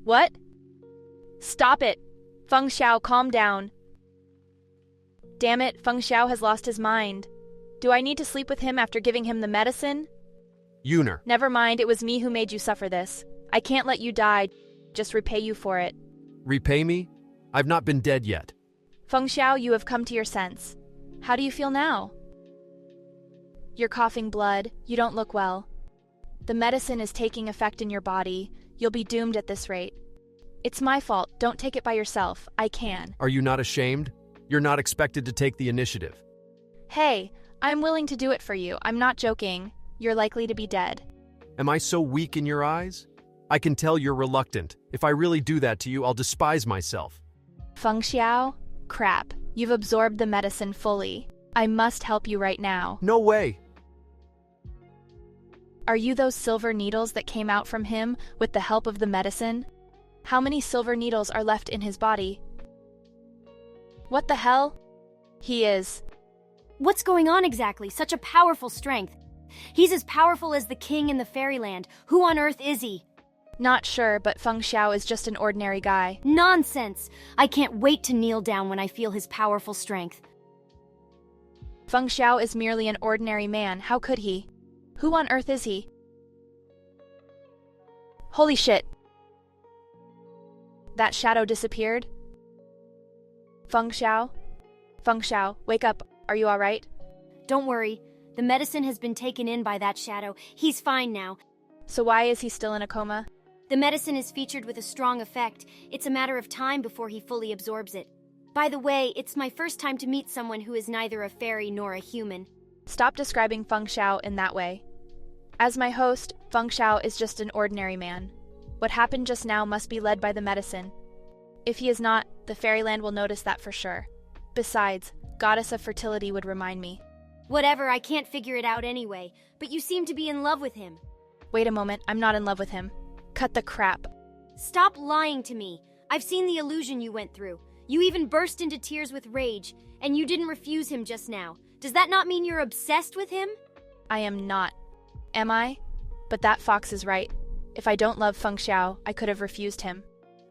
What? Stop it! Feng Xiao, calm down. Damn it, Feng Xiao has lost his mind. Do I need to sleep with him after giving him the medicine? Yuner. Never mind, it was me who made you suffer this. I can't let you die, just repay you for it. Repay me? I've not been dead yet. Feng Xiao, you have come to your sense. How do you feel now? You're coughing blood. You don't look well. The medicine is taking effect in your body. You'll be doomed at this rate. It's my fault. Don't take it by yourself. I can. Are you not ashamed? You're not expected to take the initiative. Hey, I'm willing to do it for you. I'm not joking. You're likely to be dead. Am I so weak in your eyes? I can tell you're reluctant. If I really do that to you, I'll despise myself. Feng Xiao? Crap. You've absorbed the medicine fully. I must help you right now. No way. Are you those silver needles that came out from him with the help of the medicine? How many silver needles are left in his body? What the hell? He is. What's going on exactly? Such a powerful strength. He's as powerful as the king in the fairyland. Who on earth is he? Not sure, but Feng Xiao is just an ordinary guy. Nonsense! I can't wait to kneel down when I feel his powerful strength. Feng Xiao is merely an ordinary man. How could he? Who on earth is he? Holy shit! That shadow disappeared? Feng Xiao? Feng Xiao, wake up. Are you alright? Don't worry. The medicine has been taken in by that shadow. He's fine now. So why is he still in a coma? The medicine is featured with a strong effect. It's a matter of time before he fully absorbs it. By the way, it's my first time to meet someone who is neither a fairy nor a human. Stop describing Feng Xiao in that way. As my host, Feng Xiao is just an ordinary man. What happened just now must be led by the medicine. If he is not, the fairyland will notice that for sure. Besides, Goddess of Fertility would remind me. Whatever, I can't figure it out anyway, but you seem to be in love with him. Wait a moment, I'm not in love with him. Cut the crap. Stop lying to me. I've seen the illusion you went through. You even burst into tears with rage, and you didn't refuse him just now. Does that not mean you're obsessed with him? I am not. Am I? But that fox is right. If I don't love Feng Xiao, I could have refused him.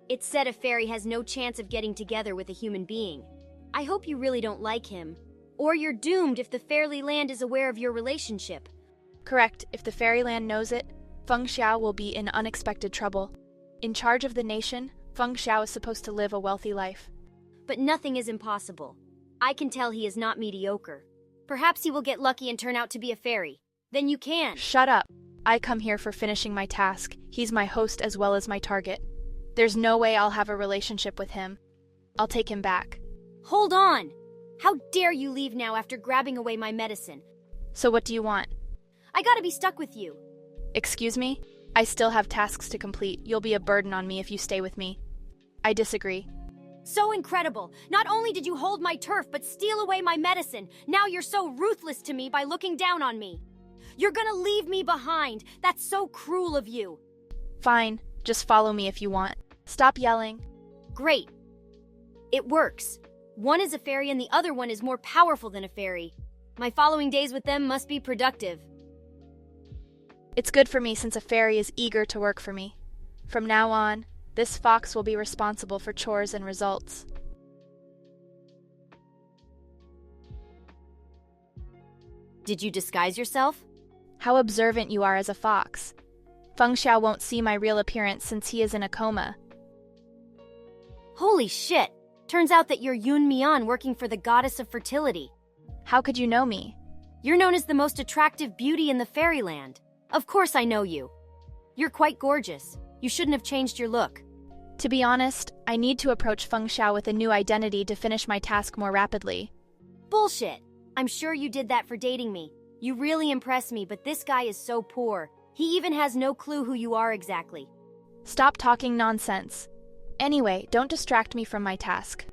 It's said a fairy has no chance of getting together with a human being. I hope you really don't like him. Or you're doomed if the fairyland is aware of your relationship. Correct. If the fairyland knows it, Feng Xiao will be in unexpected trouble. In charge of the nation, Feng Xiao is supposed to live a wealthy life. But nothing is impossible. I can tell he is not mediocre. Perhaps he will get lucky and turn out to be a fairy. Then you can. Shut up. I come here for finishing my task. He's my host as well as my target. There's no way I'll have a relationship with him. I'll take him back. Hold on! How dare you leave now after grabbing away my medicine? So what do you want? I gotta be stuck with you. Excuse me? I still have tasks to complete. You'll be a burden on me if you stay with me. I disagree. So incredible! Not only did you hold my turf, but steal away my medicine. Now you're so ruthless to me by looking down on me. You're gonna leave me behind. That's so cruel of you. Fine. Just follow me if you want. Stop yelling. Great. It works. One is a fairy and the other one is more powerful than a fairy. My following days with them must be productive. It's good for me since a fairy is eager to work for me. From now on, this fox will be responsible for chores and results. Did you disguise yourself? How observant you are as a fox. Feng Xiao won't see my real appearance since he is in a coma. Holy shit! Turns out that you're Yun Mian working for the Goddess of Fertility. How could you know me? You're known as the most attractive beauty in the fairyland. Of course I know you. You're quite gorgeous. You shouldn't have changed your look. To be honest, I need to approach Feng Xiao with a new identity to finish my task more rapidly. Bullshit! I'm sure you did that for dating me. You really impress me, but this guy is so poor. He even has no clue who you are exactly. Stop talking nonsense. Anyway, don't distract me from my task.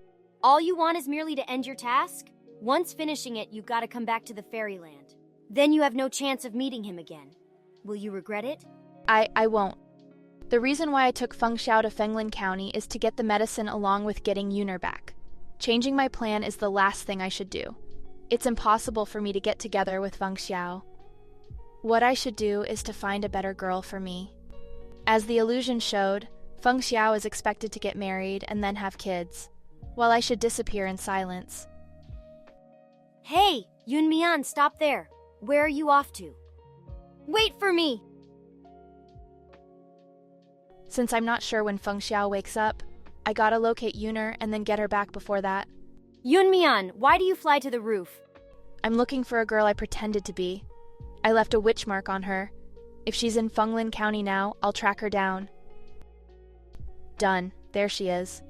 All you want is merely to end your task? Once finishing it, you've got to come back to the fairyland. Then you have no chance of meeting him again. Will you regret it? I won't. The reason why I took Feng Xiao to Fenglin County is to get the medicine along with getting Yuner back. Changing my plan is the last thing I should do. It's impossible for me to get together with Feng Xiao. What I should do is to find a better girl for me. As the illusion showed, Feng Xiao is expected to get married and then have kids, while I should disappear in silence. Hey, Yun Mian, stop there. Where are you off to? Wait for me! Since I'm not sure when Feng Xiao wakes up, I gotta locate Yuner and then get her back before that. Yun Mian, why do you fly to the roof? I'm looking for a girl I pretended to be. I left a witch mark on her. If she's in Fenglin County now, I'll track her down. Done. There she is.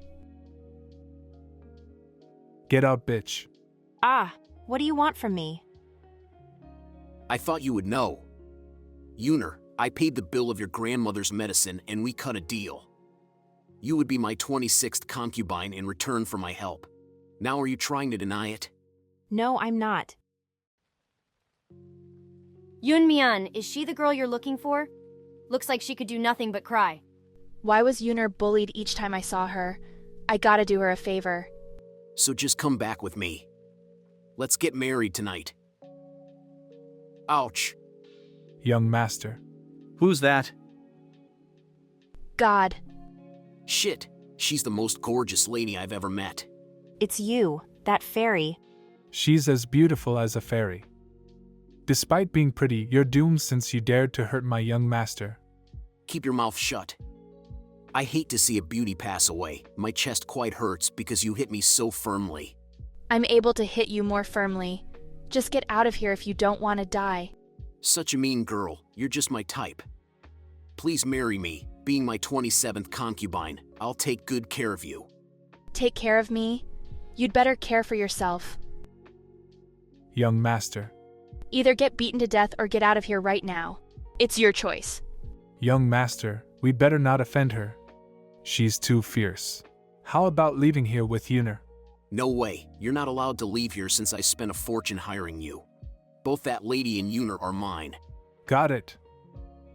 Get out, bitch. Ah, what do you want from me? I thought you would know. Yuner, I paid the bill of your grandmother's medicine and we cut a deal. You would be my 26th concubine in return for my help. Now are you trying to deny it? No, I'm not. Yun Mian, is she the girl you're looking for? Looks like she could do nothing but cry. Why was Yuner bullied each time I saw her? I gotta do her a favor. So just come back with me. Let's get married tonight. Ouch. Young master. Who's that? God. Shit, she's the most gorgeous lady I've ever met. It's you, that fairy. She's as beautiful as a fairy. Despite being pretty, you're doomed since you dared to hurt my young master. Keep your mouth shut. I hate to see a beauty pass away. My chest quite hurts because you hit me so firmly. I'm able to hit you more firmly. Just get out of here if you don't want to die. Such a mean girl, you're just my type. Please marry me, being my 27th concubine. I'll take good care of you. Take care of me? You'd better care for yourself. Young master. Either get beaten to death or get out of here right now. It's your choice. Young master, we'd better not offend her. She's too fierce. How about leaving here with Yuner? No way, you're not allowed to leave here since I spent a fortune hiring you. Both that lady and Yuner are mine. Got it.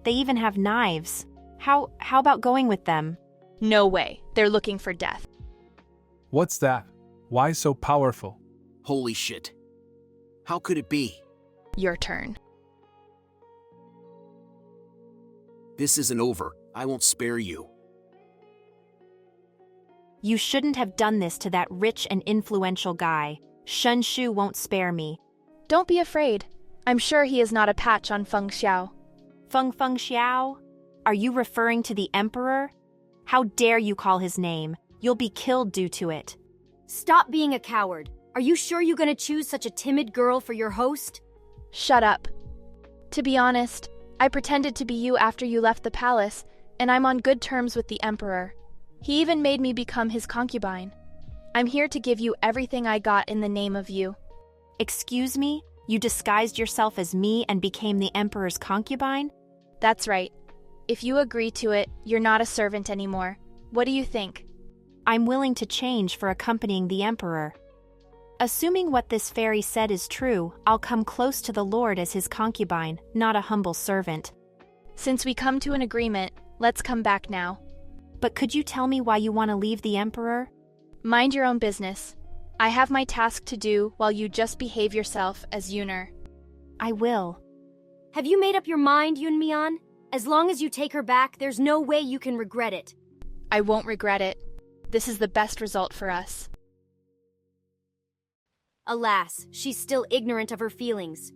They even have knives. How about going with them? No way. They're looking for death. What's that? Why so powerful? Holy shit. How could it be? Your turn. This isn't over. I won't spare you. You shouldn't have done this to that rich and influential guy. Shen Shu won't spare me. Don't be afraid. I'm sure he is not a patch on Feng Xiao. Feng Xiao? Are you referring to the Emperor? How dare you call his name? You'll be killed due to it. Stop being a coward. Are you sure you're gonna choose such a timid girl for your host? Shut up. To be honest, I pretended to be you after you left the palace, and I'm on good terms with the Emperor. He even made me become his concubine. I'm here to give you everything I got in the name of you. Excuse me? You disguised yourself as me and became the Emperor's concubine? That's right. If you agree to it, you're not a servant anymore. What do you think? I'm willing to change for accompanying the Emperor. Assuming what this fairy said is true, I'll come close to the Lord as his concubine, not a humble servant. Since we come to an agreement, let's come back now. But could you tell me why you want to leave the Emperor? Mind your own business. I have my task to do while you just behave yourself as Yuner. I will. Have you made up your mind, Yun Mian? As long as you take her back, there's no way you can regret it. I won't regret it. This is the best result for us. Alas, she's still ignorant of her feelings.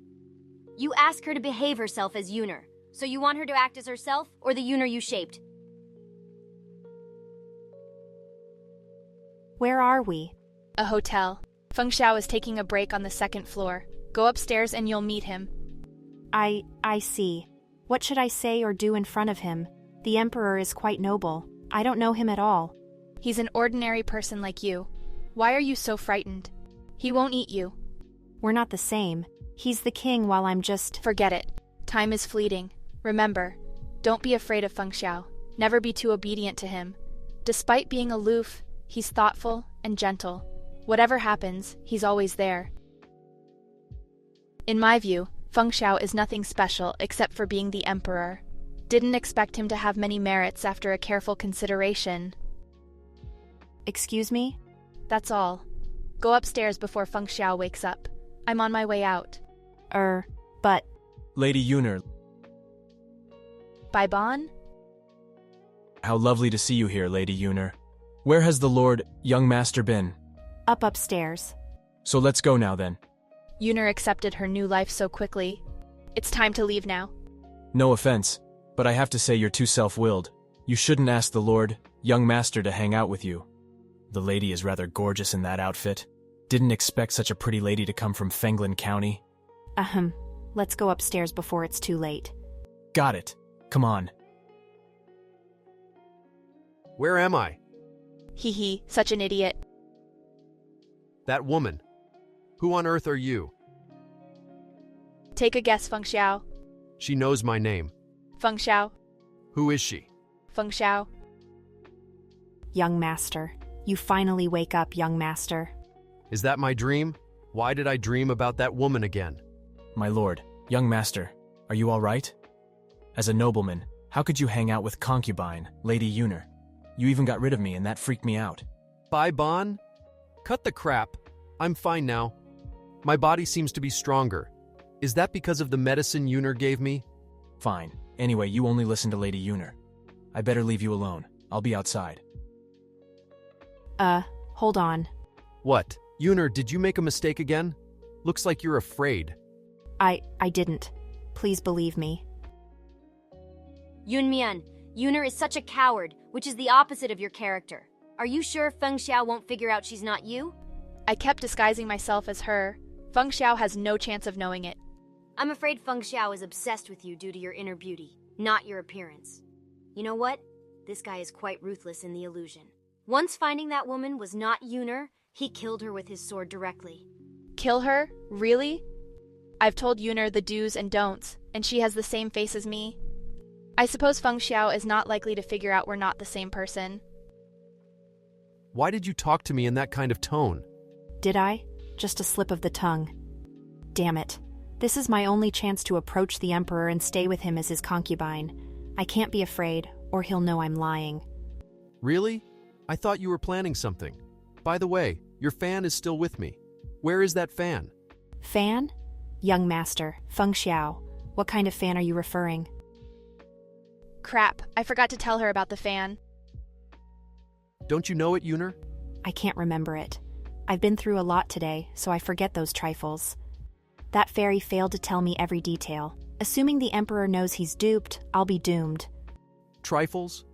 You ask her to behave herself as Yuner. So you want her to act as herself, or the Yuner you shaped? Where are we? A hotel. Feng Xiao is taking a break on the second floor. Go upstairs and you'll meet him. I see. What should I say or do in front of him? The Emperor is quite noble. I don't know him at all. He's an ordinary person like you. Why are you so frightened? He won't eat you. We're not the same. He's the king while I'm just... Forget it. Time is fleeting. Remember, don't be afraid of Feng Xiao. Never be too obedient to him. Despite being aloof, he's thoughtful and gentle. Whatever happens, he's always there. In my view, Feng Xiao is nothing special except for being the Emperor. Didn't expect him to have many merits after a careful consideration. Excuse me? That's all. Go upstairs before Feng Xiao wakes up. I'm on my way out. But... Lady Yuner. Bye, Bon? How lovely to see you here, Lady Yuner. Where has the Lord, young master been? Upstairs. So let's go now then. Yuner accepted her new life so quickly. It's time to leave now. No offense, but I have to say you're too self-willed. You shouldn't ask the Lord, young master, to hang out with you. The lady is rather gorgeous in that outfit. Didn't expect such a pretty lady to come from Fenglin County. Let's go upstairs before it's too late. Got it. Come on. Where am I? Hee hee, such an idiot. That woman. Who on earth are you? Take a guess, Feng Xiao. She knows my name. Feng Xiao. Who is she? Feng Xiao. Young master. You finally wake up, young master. Is that my dream? Why did I dream about that woman again? My lord, young master, are you all right? As a nobleman, how could you hang out with concubine, Lady Yuner? You even got rid of me and that freaked me out. Bye, Bon. Cut the crap. I'm fine now. My body seems to be stronger. Is that because of the medicine Yuner gave me? Fine. Anyway, you only listen to Lady Yuner. I better leave you alone. I'll be outside. Hold on. What? Yuner, did you make a mistake again? Looks like you're afraid. I didn't. Please believe me. Yunmian, Yuner is such a coward, which is the opposite of your character. Are you sure Feng Xiao won't figure out she's not you? I kept disguising myself as her. Feng Xiao has no chance of knowing it. I'm afraid Feng Xiao is obsessed with you due to your inner beauty, not your appearance. You know what? This guy is quite ruthless in the illusion. Once finding that woman was not Yuner, he killed her with his sword directly. Kill her? Really? I've told Yuner the do's and don'ts, and she has the same face as me. I suppose Feng Xiao is not likely to figure out we're not the same person. Why did you talk to me in that kind of tone? Did I? Just a slip of the tongue. Damn it. This is my only chance to approach the Emperor and stay with him as his concubine. I can't be afraid, or he'll know I'm lying. Really? I thought you were planning something. By the way, your fan is still with me. Where is that fan? Fan? Young master, Feng Xiao. What kind of fan are you referring? Crap, I forgot to tell her about the fan. Don't you know it, Yuner? I can't remember it. I've been through a lot today, so I forget those trifles. That fairy failed to tell me every detail. Assuming the Emperor knows he's duped, I'll be doomed. Trifles?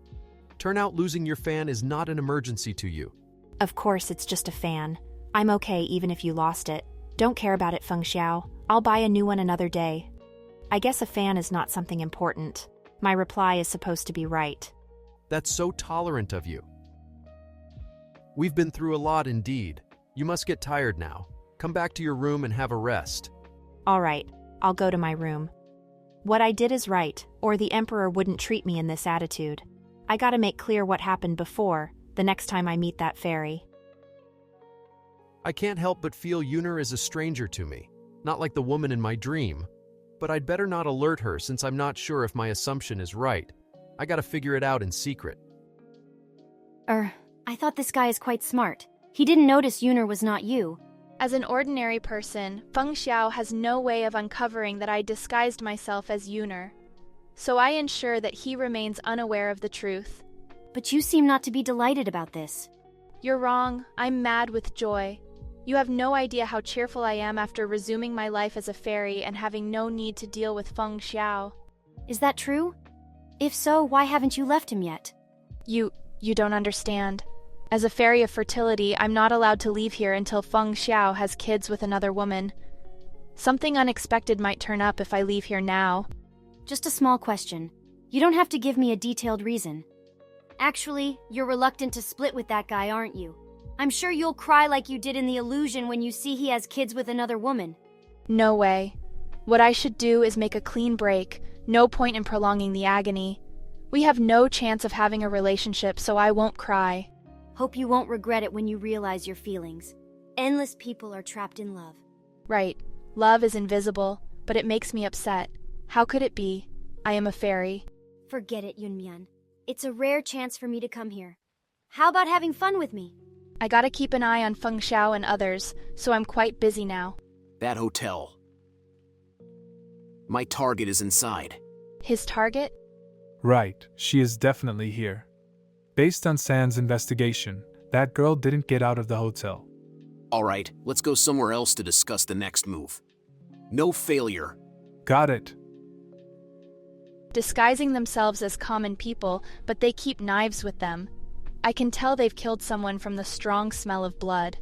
Turn out losing your fan is not an emergency to you. Of course, it's just a fan. I'm okay even if you lost it. Don't care about it, Feng Xiao. I'll buy a new one another day. I guess a fan is not something important. My reply is supposed to be right. That's so tolerant of you. We've been through a lot indeed. You must get tired now. Come back to your room and have a rest. All right, I'll go to my room. What I did is right, or the Emperor wouldn't treat me in this attitude. I gotta make clear what happened before, the next time I meet that fairy. I can't help but feel Yuner is a stranger to me. Not like the woman in my dream. But I'd better not alert her since I'm not sure if my assumption is right. I gotta figure it out in secret. I thought this guy is quite smart. He didn't notice Yuner was not you. As an ordinary person, Feng Xiao has no way of uncovering that I disguised myself as Yuner. So I ensure that he remains unaware of the truth. But you seem not to be delighted about this. You're wrong. I'm mad with joy. You have no idea how cheerful I am after resuming my life as a fairy and having no need to deal with Feng Xiao. Is that true? If so, why haven't you left him yet? You don't understand. As a fairy of fertility, I'm not allowed to leave here until Feng Xiao has kids with another woman. Something unexpected might turn up if I leave here now. Just a small question. You don't have to give me a detailed reason. Actually, you're reluctant to split with that guy, aren't you? I'm sure you'll cry like you did in the illusion when you see he has kids with another woman. No way. What I should do is make a clean break. No point in prolonging the agony. We have no chance of having a relationship, so I won't cry. Hope you won't regret it when you realize your feelings. Endless people are trapped in love. Right. Love is invisible, but it makes me upset. How could it be? I am a fairy. Forget it, Yunmian. It's a rare chance for me to come here. How about having fun with me? I gotta keep an eye on Feng Xiao and others, so I'm quite busy now. That hotel. My target is inside. His target? Right, she is definitely here. Based on San's investigation, that girl didn't get out of the hotel. Alright, let's go somewhere else to discuss the next move. No failure. Got it. Disguising themselves as common people, but they keep knives with them. I can tell they've killed someone from the strong smell of blood.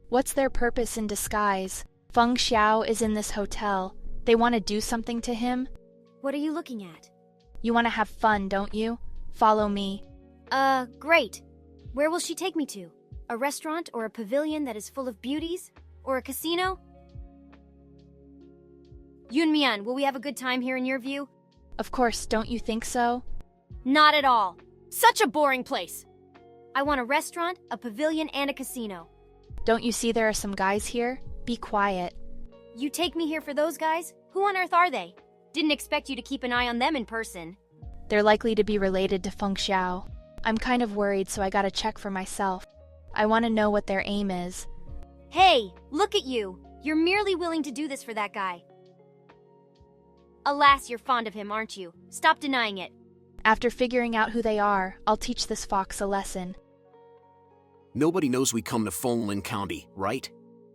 What's their purpose in disguise? Feng Xiao is in this hotel. They want to do something to him? What are you looking at? You want to have fun, don't you? Follow me. Great. Where will she take me to? A restaurant or a pavilion that is full of beauties? Or a casino? Yunmian, will we have a good time here in your view? Of course, don't you think so? Not at all. Such a boring place. I want a restaurant, a pavilion, and a casino. Don't you see there are some guys here? Be quiet. You take me here for those guys? Who on earth are they? Didn't expect you to keep an eye on them in person. They're likely to be related to Feng Xiao. I'm kind of worried, so I gotta check for myself. I want to know what their aim is. Hey, look at you. You're merely willing to do this for that guy. Alas, you're fond of him, aren't you? Stop denying it. After figuring out who they are, I'll teach this fox a lesson. Nobody knows we come to Fonglin County, right?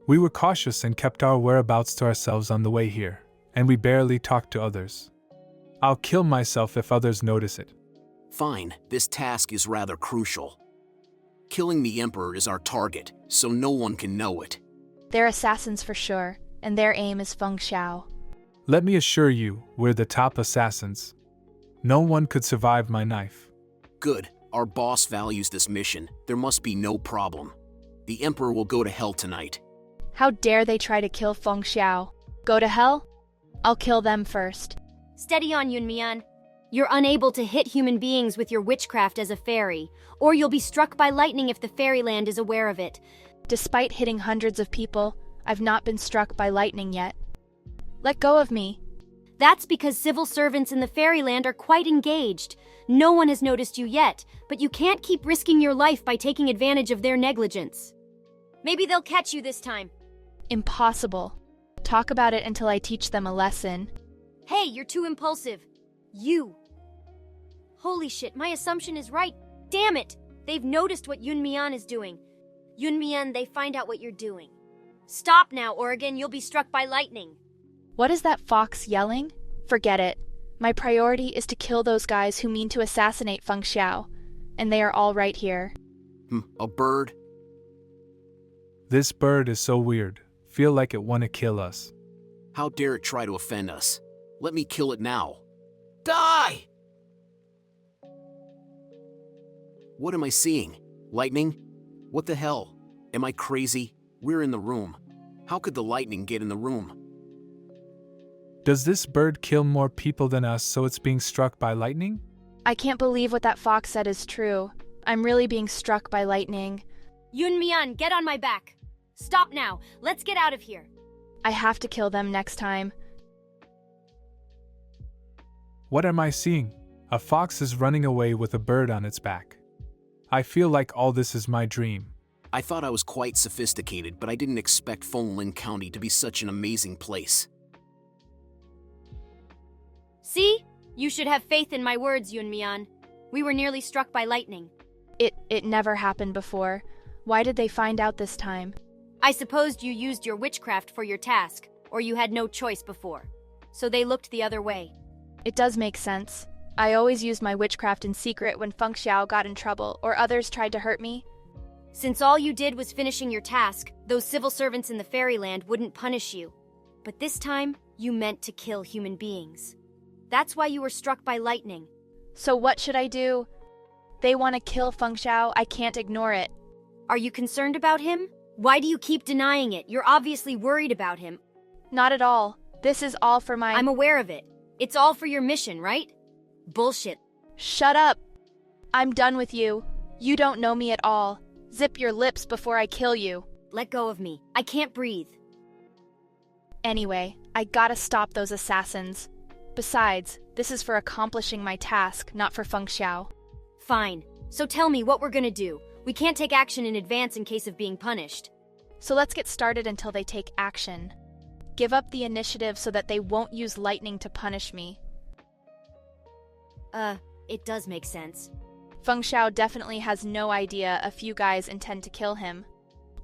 We were cautious and kept our whereabouts to ourselves on the way here, and we barely talked to others. I'll kill myself if others notice it. Fine, this task is rather crucial. Killing the Emperor is our target, so no one can know it. They're assassins for sure, and their aim is Feng Xiao. Let me assure you, we're the top assassins. No one could survive my knife. Good, our boss values this mission. There must be no problem. The Emperor will go to hell tonight. How dare they try to kill Feng Xiao? Go to hell? I'll kill them first. Steady on, Yunmian. You're unable to hit human beings with your witchcraft as a fairy, or you'll be struck by lightning if the fairyland is aware of it. Despite hitting hundreds of people, I've not been struck by lightning yet. Let go of me. That's because civil servants in the fairyland are quite engaged. No one has noticed you yet, but you can't keep risking your life by taking advantage of their negligence. Maybe they'll catch you this time. Impossible. Talk about it until I teach them a lesson. Hey, you're too impulsive. You. Holy shit, my assumption is right. Damn it! They've noticed what Yunmian is doing. Yunmian, they find out what you're doing. Stop now, or again you'll be struck by lightning. What is that fox yelling? Forget it. My priority is to kill those guys who mean to assassinate Feng Xiao. And they are all right here. A bird? This bird is so weird. Feel like it wanna kill us. How dare it try to offend us? Let me kill it now. Die! What am I seeing? Lightning? What the hell? Am I crazy? We're in the room. How could the lightning get in the room? Does this bird kill more people than us, so it's being struck by lightning? I can't believe what that fox said is true. I'm really being struck by lightning. Yunmian, get on my back. Stop now. Let's get out of here. I have to kill them next time. What am I seeing? A fox is running away with a bird on its back. I feel like all this is my dream. I thought I was quite sophisticated, but I didn't expect Fonglin County to be such an amazing place. See? You should have faith in my words, Yunmian. We were nearly struck by lightning. It never happened before. Why did they find out this time? I supposed you used your witchcraft for your task, or you had no choice before. So they looked the other way. It does make sense. I always used my witchcraft in secret when Feng Xiao got in trouble or others tried to hurt me. Since all you did was finishing your task, those civil servants in the fairyland wouldn't punish you. But this time, you meant to kill human beings. That's why you were struck by lightning. So what should I do? They want to kill Feng Xiao. I can't ignore it. Are you concerned about him? Why do you keep denying it? You're obviously worried about him. Not at all. This is all for my... I'm aware of it. It's all for your mission, right? Bullshit. Shut up. I'm done with you. You don't know me at all. Zip your lips before I kill you. Let go of me. I can't breathe. Anyway, I gotta stop those assassins. Besides, this is for accomplishing my task, not for Feng Xiao. Fine. So tell me what we're gonna do. We can't take action in advance in case of being punished. So let's get started until they take action. Give up the initiative so that they won't use lightning to punish me. It does make sense. Feng Xiao definitely has no idea a few guys intend to kill him.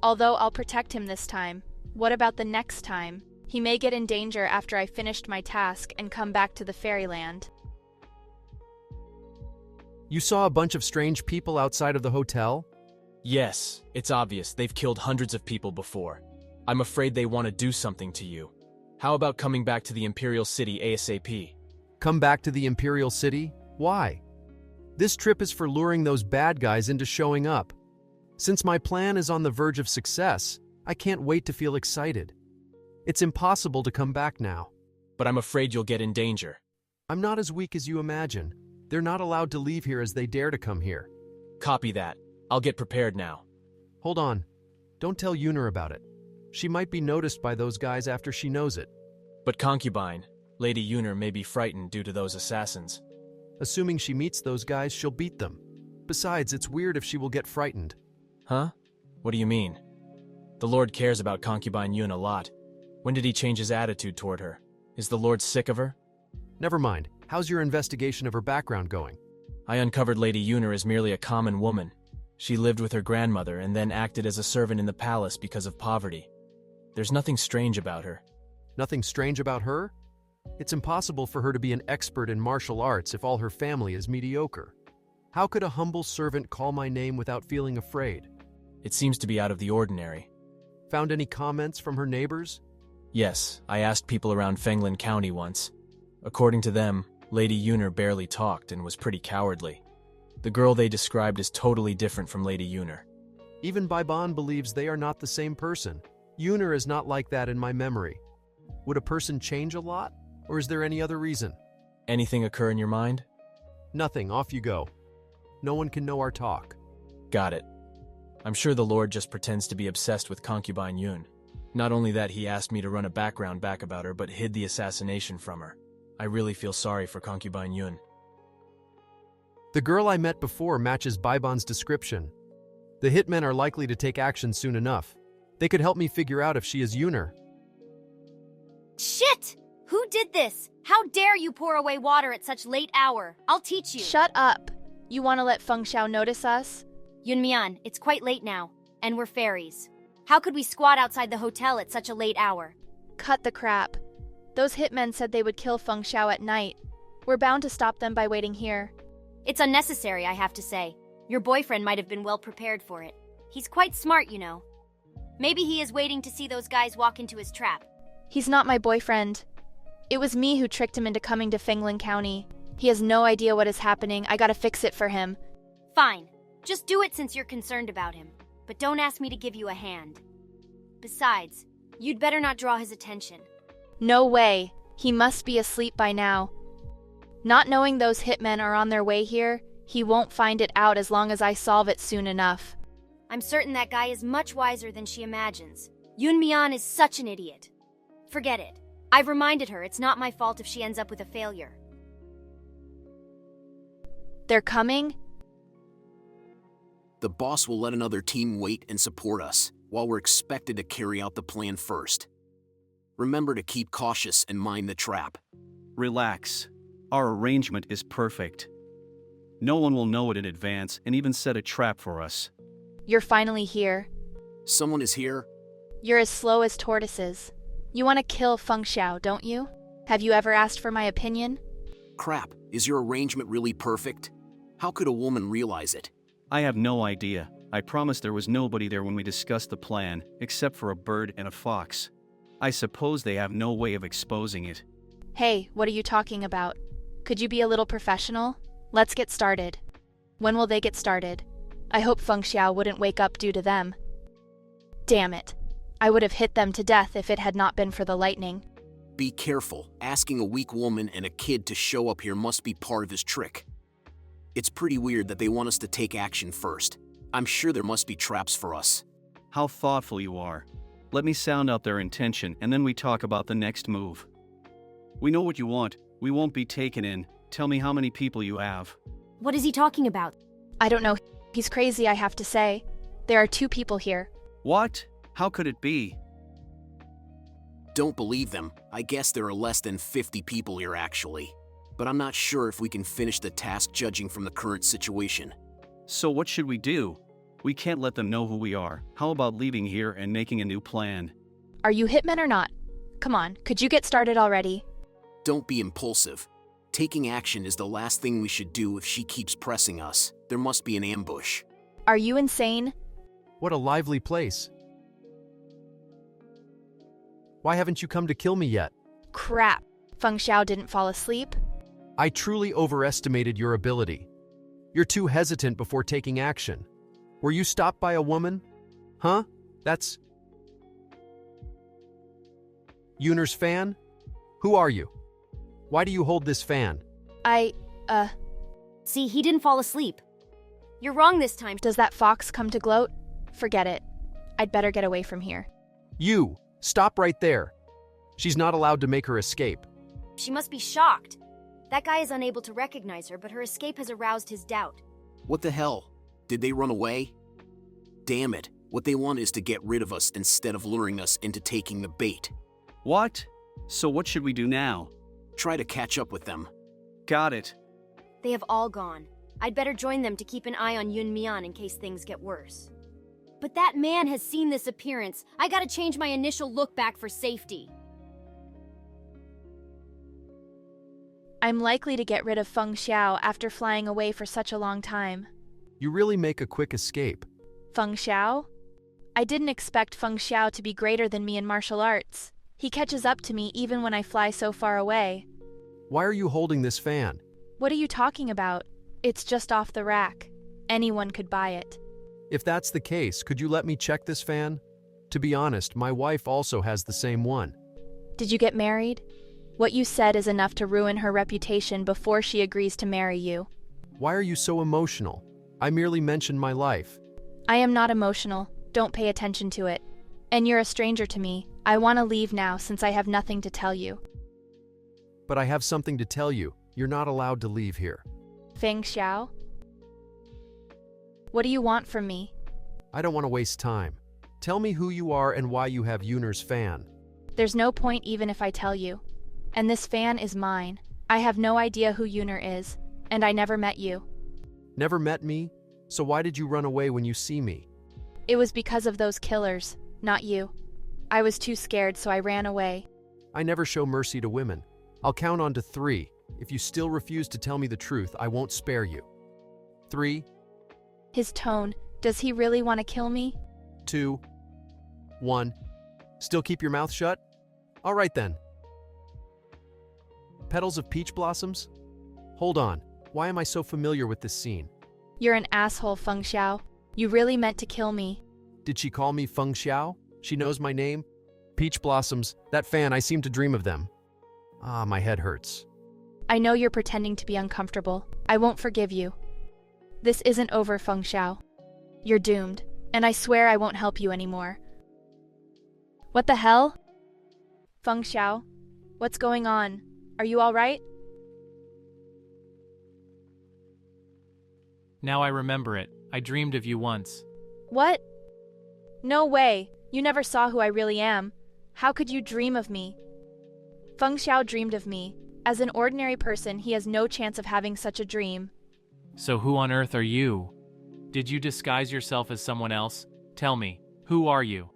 Although I'll protect him this time. What about the next time? He may get in danger after I finished my task and come back to the fairyland. You saw a bunch of strange people outside of the hotel? Yes, it's obvious. They've killed hundreds of people before. I'm afraid they want to do something to you. How about coming back to the Imperial City ASAP? Come back to the Imperial City? Why? This trip is for luring those bad guys into showing up. Since my plan is on the verge of success, I can't wait to feel excited. It's impossible to come back now. But I'm afraid you'll get in danger. I'm not as weak as you imagine. They're not allowed to leave here as they dare to come here. Copy that. I'll get prepared now. Hold on. Don't tell Yuner about it. She might be noticed by those guys after she knows it. But concubine, Lady Yuner may be frightened due to those assassins. Assuming she meets those guys, she'll beat them. Besides, it's weird if she will get frightened. Huh? What do you mean? The Lord cares about concubine Yun a lot. When did he change his attitude toward her? Is the Lord sick of her? Never mind. How's your investigation of her background going? I uncovered Lady Yuner as merely a common woman. She lived with her grandmother and then acted as a servant in the palace because of poverty. There's nothing strange about her. Nothing strange about her? It's impossible for her to be an expert in martial arts if all her family is mediocre. How could a humble servant call my name without feeling afraid? It seems to be out of the ordinary. Found any comments from her neighbors? Yes, I asked people around Fenglin County once. According to them, Lady Yuner barely talked and was pretty cowardly. The girl they described is totally different from Lady Yuner. Even Baiban believes they are not the same person. Yuner is not like that in my memory. Would a person change a lot? Or is there any other reason? Anything occur in your mind? Nothing, off you go. No one can know our talk. Got it. I'm sure the Lord just pretends to be obsessed with concubine Yun. Not only that, he asked me to run a background back about her, but hid the assassination from her. I really feel sorry for concubine Yun. The girl I met before matches Baiban's description. The hitmen are likely to take action soon enough. They could help me figure out if she is Yuner. Shit! Who did this? How dare you pour away water at such late hour? I'll teach you. Shut up! You want to let Feng Xiao notice us? Yunmian, it's quite late now, and we're fairies. How could we squat outside the hotel at such a late hour? Cut the crap. Those hitmen said they would kill Feng Xiao at night. We're bound to stop them by waiting here. It's unnecessary, I have to say. Your boyfriend might have been well prepared for it. He's quite smart, you know. Maybe he is waiting to see those guys walk into his trap. He's not my boyfriend. It was me who tricked him into coming to Fenglin County. He has no idea what is happening. I gotta fix it for him. Fine. Just do it since you're concerned about him. But don't ask me to give you a hand. Besides, you'd better not draw his attention. No way. He must be asleep by now. Not knowing those hitmen are on their way here, he won't find it out as long as I solve it soon enough. I'm certain that guy is much wiser than she imagines. Yunmian is such an idiot. Forget it. I've reminded her it's not my fault if she ends up with a failure. They're coming? The boss will let another team wait and support us, while we're expected to carry out the plan first. Remember to keep cautious and mind the trap. Relax. Our arrangement is perfect. No one will know it in advance and even set a trap for us. You're finally here. Someone is here? You're as slow as tortoises. You want to kill Feng Xiao, don't you? Have you ever asked for my opinion? Crap, is your arrangement really perfect? How could a woman realize it? I have no idea. I promised there was nobody there when we discussed the plan, except for a bird and a fox. I suppose they have no way of exposing it. Hey, what are you talking about? Could you be a little professional? Let's get started. When will they get started? I hope Feng Xiao wouldn't wake up due to them. Damn it. I would have hit them to death if it had not been for the lightning. Be careful. Asking a weak woman and a kid to show up here must be part of his trick. It's pretty weird that they want us to take action first. I'm sure there must be traps for us. How thoughtful you are. Let me sound out their intention and then we talk about the next move. We know what you want. We won't be taken in. Tell me how many people you have. What is he talking about? I don't know. He's crazy, I have to say. There are 2 people here. What? How could it be? Don't believe them. I guess there are less than 50 people here actually. But I'm not sure if we can finish the task judging from the current situation. So what should we do? We can't let them know who we are. How about leaving here and making a new plan? Are you hitmen or not? Come on, could you get started already? Don't be impulsive. Taking action is the last thing we should do if she keeps pressing us. There must be an ambush. Are you insane? What a lively place. Why haven't you come to kill me yet? Crap. Feng Xiao didn't fall asleep? I truly overestimated your ability. You're too hesitant before taking action. Were you stopped by a woman? Huh? That's... Yuner's fan? Who are you? Why do you hold this fan? See, he didn't fall asleep. You're wrong this time. Does that fox come to gloat? Forget it. I'd better get away from here. You! Stop right there. She's not allowed to make her escape. She must be shocked. That guy is unable to recognize her, but her escape has aroused his doubt. What the hell? Did they run away? Damn it. What they want is to get rid of us instead of luring us into taking the bait. What? So what should we do now? Try to catch up with them. Got it. They have all gone. I'd better join them to keep an eye on Yun Mian in case things get worse. But that man has seen this appearance. I gotta change my initial look back for safety. I'm likely to get rid of Feng Xiao after flying away for such a long time. You really make a quick escape. Feng Xiao? I didn't expect Feng Xiao to be greater than me in martial arts. He catches up to me even when I fly so far away. Why are you holding this fan? What are you talking about? It's just off the rack. Anyone could buy it. If that's the case, could you let me check this fan? To be honest, my wife also has the same one. Did you get married? What you said is enough to ruin her reputation before she agrees to marry you. Why are you so emotional? I merely mentioned my life. I am not emotional. Don't pay attention to it. And you're a stranger to me. I want to leave now since I have nothing to tell you. But I have something to tell you. You're not allowed to leave here. Feng Xiao? What do you want from me? I don't want to waste time. Tell me who you are and why you have Yuner's fan. There's no point even if I tell you. And this fan is mine. I have no idea who Yuner is, and I never met you. Never met me? So why did you run away when you see me? It was because of those killers, not you. I was too scared, so I ran away. I never show mercy to women. I'll count on to 3. If you still refuse to tell me the truth, I won't spare you. 3, His tone, does he really want to kill me? 2, 1. Still keep your mouth shut? All right then. Petals of peach blossoms? Hold on. Why am I so familiar with this scene? You're an asshole, Feng Xiao. You really meant to kill me. Did she call me Feng Xiao? She knows my name? Peach blossoms. That fan, I seem to dream of them. Ah, my head hurts. I know you're pretending to be uncomfortable. I won't forgive you. This isn't over, Feng Xiao. You're doomed, and I swear I won't help you anymore. What the hell? Feng Xiao, what's going on? Are you all right? Now I remember it. I dreamed of you once. What? No way. You never saw who I really am. How could you dream of me? Feng Xiao dreamed of me. As an ordinary person, he has no chance of having such a dream. So who on earth are you? Did you disguise yourself as someone else? Tell me, who are you?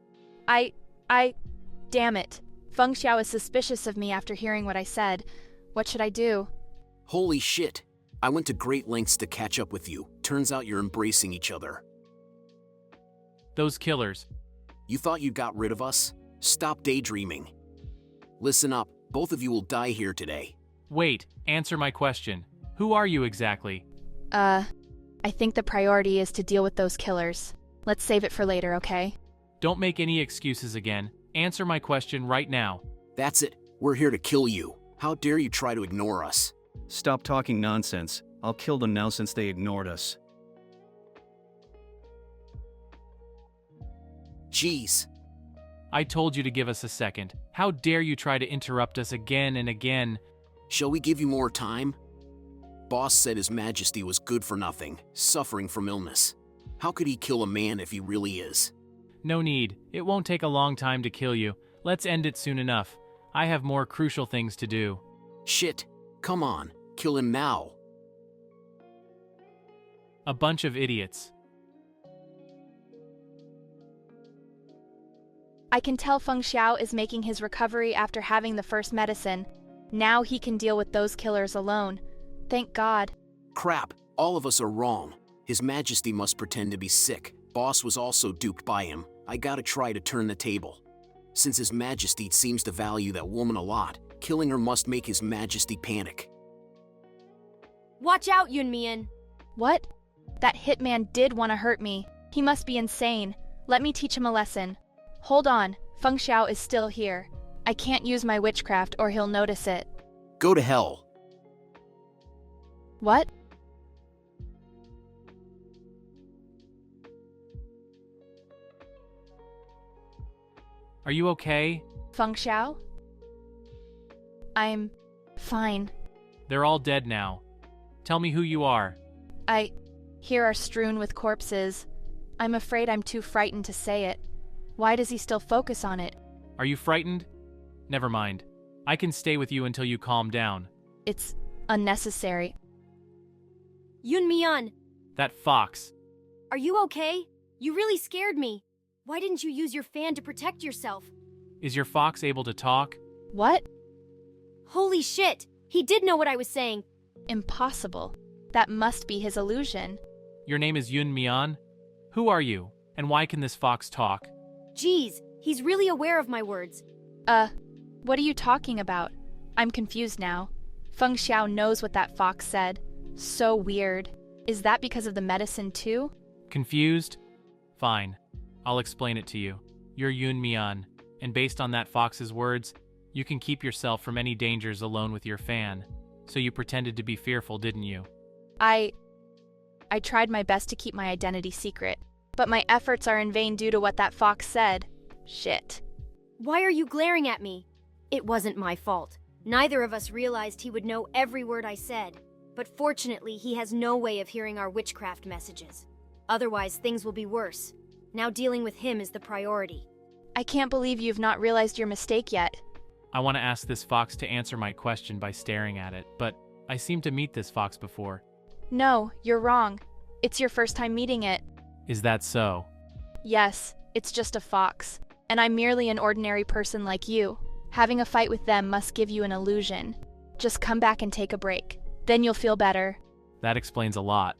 Damn it. Feng Xiao is suspicious of me after hearing what I said. What should I do? Holy shit. I went to great lengths to catch up with you. Turns out you're embracing each other. Those killers. You thought you got rid of us? Stop daydreaming. Listen up. Both of you will die here today. Wait, answer my question. Who are you exactly? I think the priority is to deal with those killers. Let's save it for later, okay? Don't make any excuses again. Answer my question right now. That's it. We're here to kill you. How dare you try to ignore us? Stop talking nonsense. I'll kill them now since they ignored us. Jeez. I told you to give us a second. How dare you try to interrupt us again and again? Shall we give you more time? Boss said His Majesty was good for nothing, suffering from illness. How could he kill a man if he really is? No need. It won't take a long time to kill you. Let's end it soon enough. I have more crucial things to do. Shit. Come on. Kill him now. A bunch of idiots. I can tell Feng Xiao is making his recovery after having the first medicine. Now he can deal with those killers alone. Thank God. Crap, all of us are wrong. His Majesty must pretend to be sick. Boss was also duped by him. I gotta try to turn the table. Since His Majesty seems to value that woman a lot, killing her must make His Majesty panic. Watch out, Yunmian. What? That hitman did want to hurt me. He must be insane. Let me teach him a lesson. Hold on, Feng Xiao is still here. I can't use my witchcraft or he'll notice it. Go to hell. What? Are you okay? Feng Xiao? I'm fine. They're all dead now. Tell me who you are. Here are strewn with corpses. I'm afraid I'm too frightened to say it. Why does he still focus on it? Are you frightened? Never mind. I can stay with you until you calm down. It's unnecessary. Yunmian, That fox. are you okay? You really scared me. Why didn't you use your fan to protect yourself? Is your fox able to talk? What? Holy shit! He did know what I was saying. Impossible. That must be his illusion. Your name is Yun Mian? Who are you? And why can this fox talk? Geez, he's really aware of my words. What are you talking about? I'm confused now. Feng Xiao knows what that fox said. So weird. Is that because of the medicine too? Confused? Fine. I'll explain it to you. You're Yun Mian, and based on that fox's words, you can keep yourself from any dangers alone with your fan. So you pretended to be fearful, didn't you? I tried my best to keep my identity secret, but my efforts are in vain due to what that fox said. Shit. Why are you glaring at me? It wasn't my fault. Neither of us realized he would know every word I said. But fortunately, he has no way of hearing our witchcraft messages. Otherwise, things will be worse. Now dealing with him is the priority. I can't believe you've not realized your mistake yet. I want to ask this fox to answer my question by staring at it, but I seem to meet this fox before. No, you're wrong. It's your first time meeting it. Is that so? Yes, it's just a fox. And I'm merely an ordinary person like you. Having a fight with them must give you an illusion. Just come back and take a break. Then you'll feel better. That explains a lot.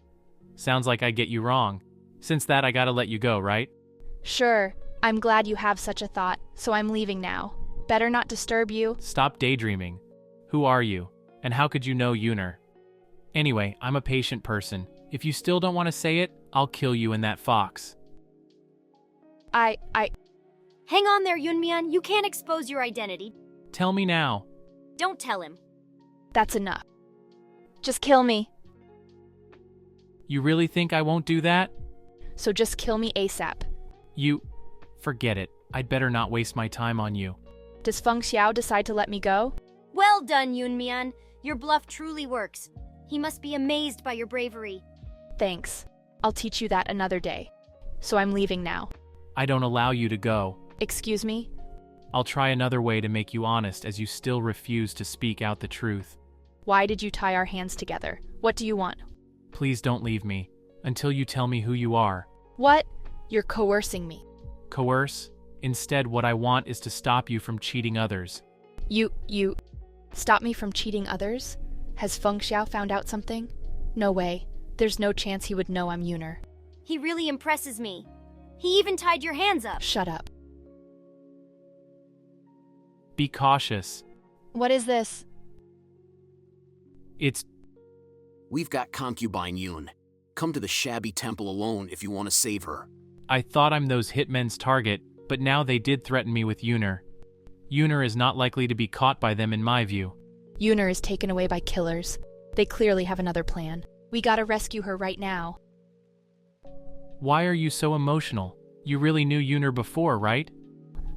Sounds like I get you wrong. Since that, I gotta let you go, right? Sure, I'm glad you have such a thought, so I'm leaving now. Better not disturb you. Stop daydreaming. Who are you? And how could you know Yuner? Anyway, I'm a patient person. If you still don't want to say it, I'll kill you and that fox. Hang on there, Yunmian. You can't expose your identity. Tell me now. Don't tell him. That's enough. Just kill me. You really think I won't do that? So just kill me ASAP. Forget it. I'd better not waste my time on you. Does Feng Xiao decide to let me go? Well done, Yunmian. Your bluff truly works. He must be amazed by your bravery. Thanks. I'll teach you that another day. So I'm leaving now. I don't allow you to go. Excuse me? I'll try another way to make you honest as you still refuse to speak out the truth. Why did you tie our hands together? What do you want? Please don't leave me until you tell me who you are. What? You're coercing me. Coerce? Instead, what I want is to stop you from cheating others. You stop me from cheating others? Has Feng Xiao found out something? No way. There's no chance he would know I'm Yuner. He really impresses me. He even tied your hands up. Shut up. Be cautious. What is this? We've got concubine Yun. Come to the shabby temple alone if you want to save her. I thought I'm those hitmen's target, but now they did threaten me with Yuner. Yuner is not likely to be caught by them in my view. Yuner is taken away by killers. They clearly have another plan. We gotta rescue her right now. Why are you so emotional? You really knew Yuner before, right?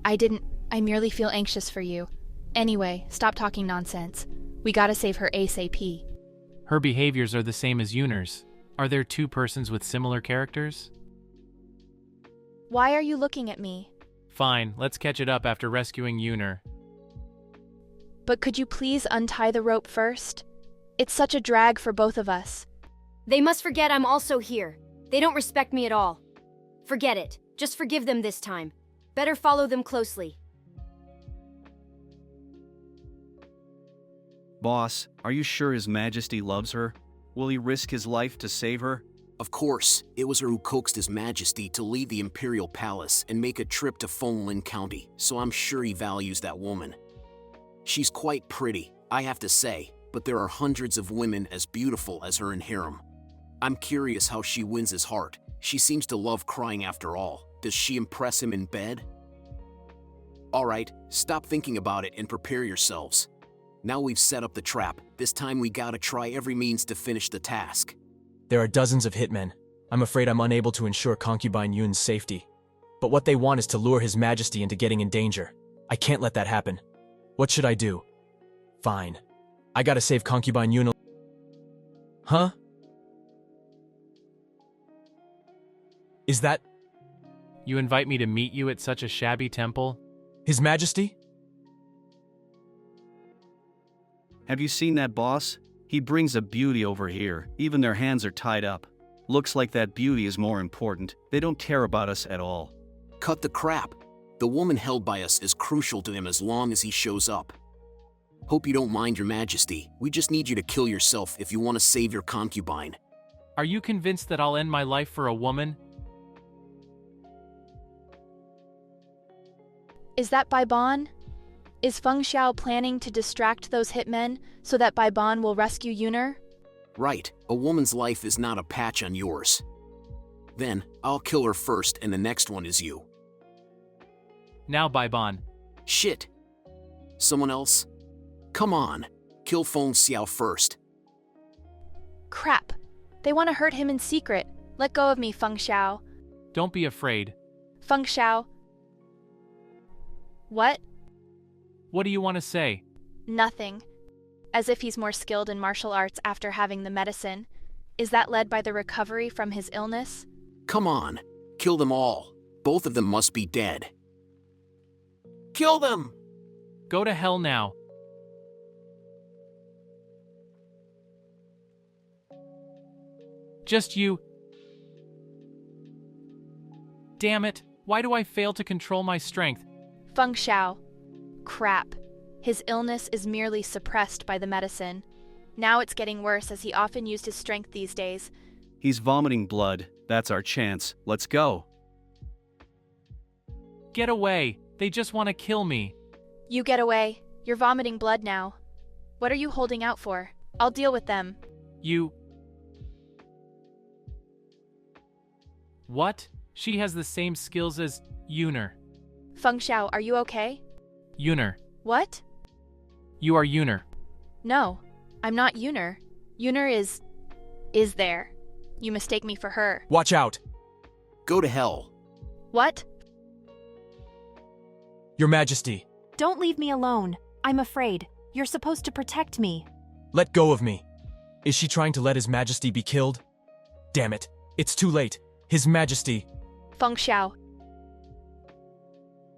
I didn't. I merely feel anxious for you. Anyway, stop talking nonsense. We gotta save her ASAP. Her behaviors are the same as Yuner's. Are there two persons with similar characters? Why are you looking at me? Fine, let's catch it up after rescuing Yuner. But could you please untie the rope first? It's such a drag for both of us. They must forget I'm also here. They don't respect me at all. Forget it. Just forgive them this time. Better follow them closely. Boss, are you sure His Majesty loves her? Will he risk his life to save her? Of course, it was her who coaxed His Majesty to leave the Imperial Palace and make a trip to Fonglin County, so I'm sure he values that woman. She's quite pretty, I have to say, but there are hundreds of women as beautiful as her in harem. I'm curious how she wins his heart. She seems to love crying after all. Does she impress him in bed? Alright, stop thinking about it and prepare yourselves. Now we've set up the trap, this time we gotta try every means to finish the task. There are dozens of hitmen. I'm afraid I'm unable to ensure concubine Yun's safety. But what they want is to lure His Majesty into getting in danger. I can't let that happen. What should I do? Fine. I gotta save concubine Yun. Huh? Is that You invite me to meet you at such a shabby temple? His Majesty? Have you seen that, boss? He brings a beauty over here. Even their hands are tied up. Looks like that beauty is more important. They don't care about us at all. Cut the crap. The woman held by us is crucial to him as long as he shows up. Hope you don't mind, Your Majesty. We just need you to kill yourself if you want to save your concubine. Are you convinced that I'll end my life for a woman? Is that Baiban? Is Feng Xiao planning to distract those hitmen so that Baiban will rescue Yuner? Right, a woman's life is not a patch on yours. Then, I'll kill her first and the next one is you. Now, Baiban. Shit. Someone else? Come on, kill Feng Xiao first. Crap. They want to hurt him in secret. Let go of me, Feng Xiao. Don't be afraid. Feng Xiao. What? What do you want to say? Nothing. As if he's more skilled in martial arts after having the medicine. Is that led by the recovery from his illness? Come on, kill them all. Both of them must be dead. Kill them! Go to hell now. Just you. Damn it. Why do I fail to control my strength? Feng Xiao. Crap. His illness is merely suppressed by the medicine. Now it's getting worse as he often used his strength these days. He's vomiting blood. That's our chance. Let's go. Get away. They just want to kill me. You get away. You're vomiting blood now. What are you holding out for? I'll deal with them. You... What? She has the same skills as Yuner. Feng Xiao, are you okay? Yuner. What? You are Yuner. No, I'm not Yuner. Yuner is there. You mistake me for her. Watch out! Go to hell. What? Your Majesty, Don't leave me alone. I'm afraid. You're supposed to protect me. let go of me. Is she trying to let His Majesty be killed? Damn it. It's too late. His Majesty. Feng Xiao.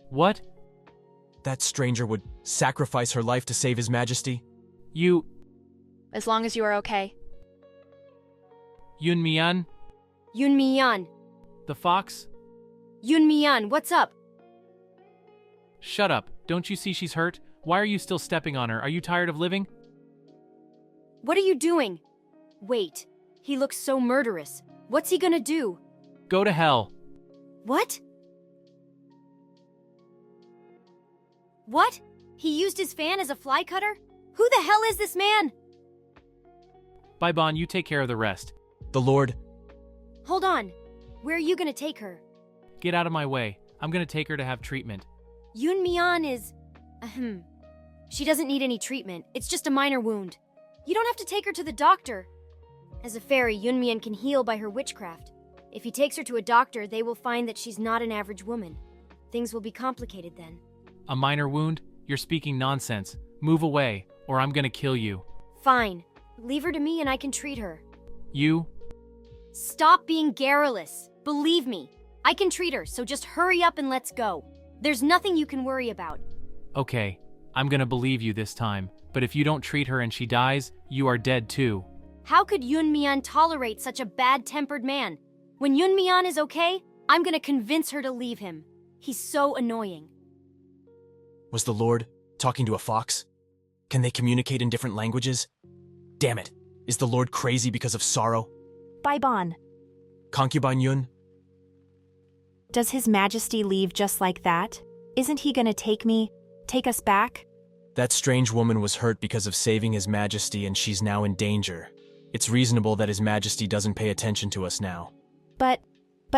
What? That stranger would sacrifice her life to save His Majesty? You... As long as you are okay. Yun Mian? Yun Mian. The fox? Yun Mian, what's up? Shut up. Don't you see she's hurt? Why are you still stepping on her? Are you tired of living? What are you doing? Wait, he looks so murderous. What's he gonna do? Go to hell. What? What? He used his fan as a fly cutter? Who the hell is this man? Baiban, you take care of the rest. The Lord. Hold on. Where are you gonna take her? Get out of my way. I'm gonna take her to have treatment. Yun Mian is... Ahem. She doesn't need any treatment. It's just a minor wound. You don't have to take her to the doctor. As a fairy, Yun Mian can heal by her witchcraft. If he takes her to a doctor, they will find that she's not an average woman. Things will be complicated then. A minor wound? You're speaking nonsense. Move away, or I'm gonna kill you. Fine. Leave her to me and I can treat her. You? Stop being garrulous. Believe me, I can treat her, so just hurry up and let's go. There's nothing you can worry about. Okay, I'm gonna believe you this time. But if you don't treat her and she dies, you are dead too. How could Yun Mian tolerate such a bad-tempered man? When Yun Mian is okay, I'm gonna convince her to leave him. He's so annoying. Was the Lord talking to a fox? Can they communicate in different languages? Damn it. Is the Lord crazy because of sorrow? Baibon, Concubine Yun? does His Majesty leave just like that? Isn't he gonna take us back? That strange woman was hurt because of saving His Majesty and she's now in danger. It's reasonable that His Majesty doesn't pay attention to us now. But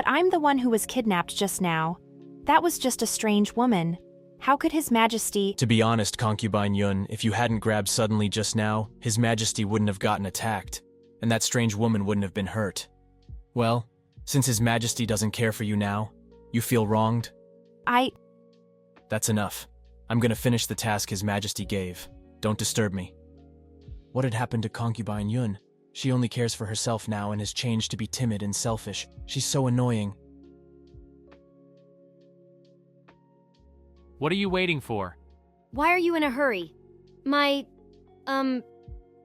I'm the one who was kidnapped just now. That was just a strange woman. How could His Majesty— To be honest, Concubine Yun, if you hadn't grabbed suddenly just now, His Majesty wouldn't have gotten attacked, and that strange woman wouldn't have been hurt. Well, since His Majesty doesn't care for you now, you feel wronged? I— That's enough. I'm gonna finish the task His Majesty gave. Don't disturb me. What had happened to Concubine Yun? She only cares for herself now and has changed to be timid and selfish. She's so annoying. What are you waiting for? Why are you in a hurry? My